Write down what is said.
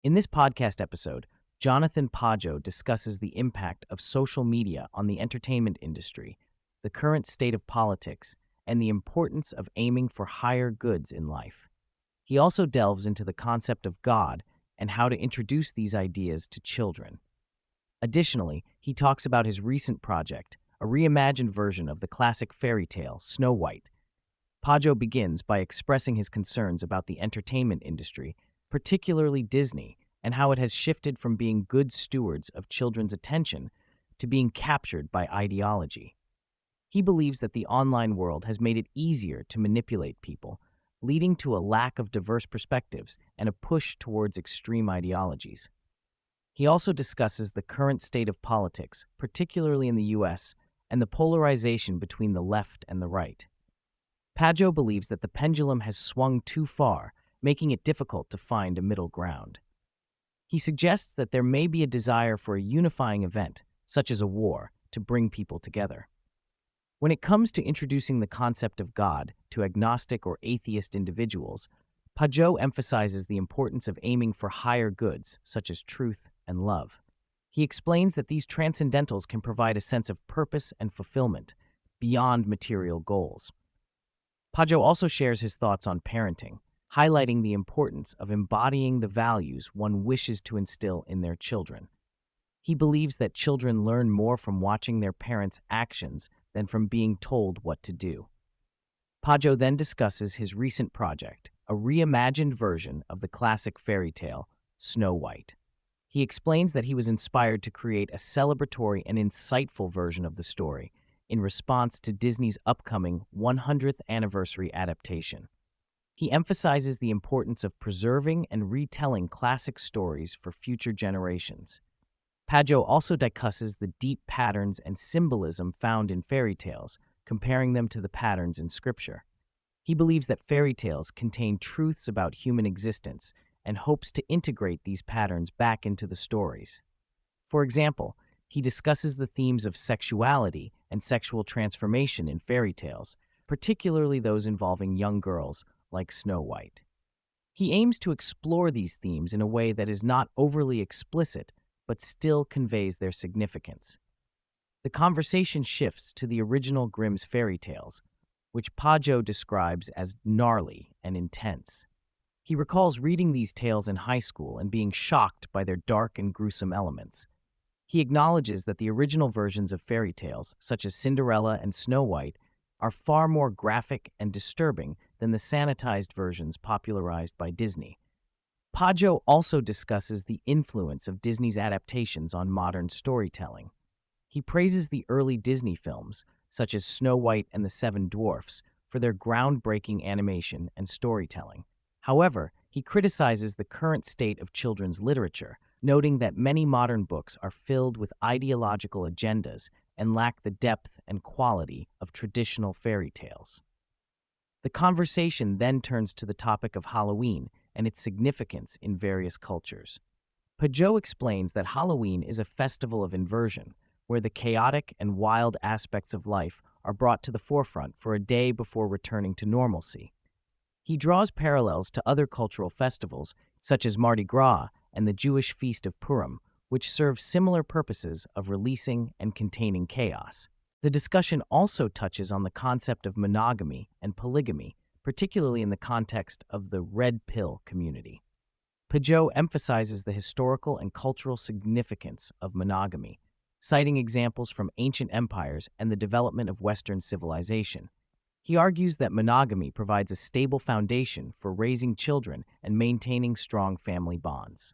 In this podcast episode, Jonathan Pageau discusses the impact of social media on the entertainment industry, the current state of politics, and the importance of aiming for higher goods in life. He also delves into the concept of God and how to introduce these ideas to children. Additionally, he talks about his recent project, a reimagined version of the classic fairy tale, Snow White. Pageau begins by expressing his concerns about the entertainment industry, particularly Disney, and how it has shifted from being good stewards of children's attention to being captured by ideology. He believes that the online world has made it easier to manipulate people, leading to a lack of diverse perspectives and a push towards extreme ideologies. He also discusses the current state of politics, particularly in the U.S., and the polarization between the left and the right. Pageau believes that the pendulum has swung too far, making it difficult to find a middle ground. He suggests that there may be a desire for a unifying event, such as a war, to bring people together. When it comes to introducing the concept of God to agnostic or atheist individuals, Pageau emphasizes the importance of aiming for higher goods, such as truth and love. He explains that these transcendentals can provide a sense of purpose and fulfillment beyond material goals. Pageau also shares his thoughts on parenting, highlighting the importance of embodying the values one wishes to instill in their children. He believes that children learn more from watching their parents' actions than from being told what to do. Pageau then discusses his recent project, a reimagined version of the classic fairy tale, Snow White. He explains that he was inspired to create a celebratory and insightful version of the story in response to Disney's upcoming 100th anniversary adaptation. He emphasizes the importance of preserving and retelling classic stories for future generations. Pageau also discusses the deep patterns and symbolism found in fairy tales, comparing them to the patterns in Scripture. He believes that fairy tales contain truths about human existence and hopes to integrate these patterns back into the stories. For example, he discusses the themes of sexuality and sexual transformation in fairy tales, particularly those involving young girls like Snow White. He aims to explore these themes in a way that is not overly explicit, but still conveys their significance. The conversation shifts to the original Grimm's fairy tales, which Pageau describes as gnarly and intense. He recalls reading these tales in high school and being shocked by their dark and gruesome elements. He acknowledges that the original versions of fairy tales, such as Cinderella and Snow White, are far more graphic and disturbing than the sanitized versions popularized by Disney. Pageau also discusses the influence of Disney's adaptations on modern storytelling. He praises the early Disney films, such as Snow White and the Seven Dwarfs, for their groundbreaking animation and storytelling. However, he criticizes the current state of children's literature, noting that many modern books are filled with ideological agendas and lack the depth and quality of traditional fairy tales. The conversation then turns to the topic of Halloween and its significance in various cultures. Pageau explains that Halloween is a festival of inversion, where the chaotic and wild aspects of life are brought to the forefront for a day before returning to normalcy. He draws parallels to other cultural festivals, such as Mardi Gras and the Jewish Feast of Purim, which serve similar purposes of releasing and containing chaos. The discussion also touches on the concept of monogamy and polygamy, particularly in the context of the red pill community. Pageau emphasizes the historical and cultural significance of monogamy, citing examples from ancient empires and the development of Western civilization. He argues that monogamy provides a stable foundation for raising children and maintaining strong family bonds.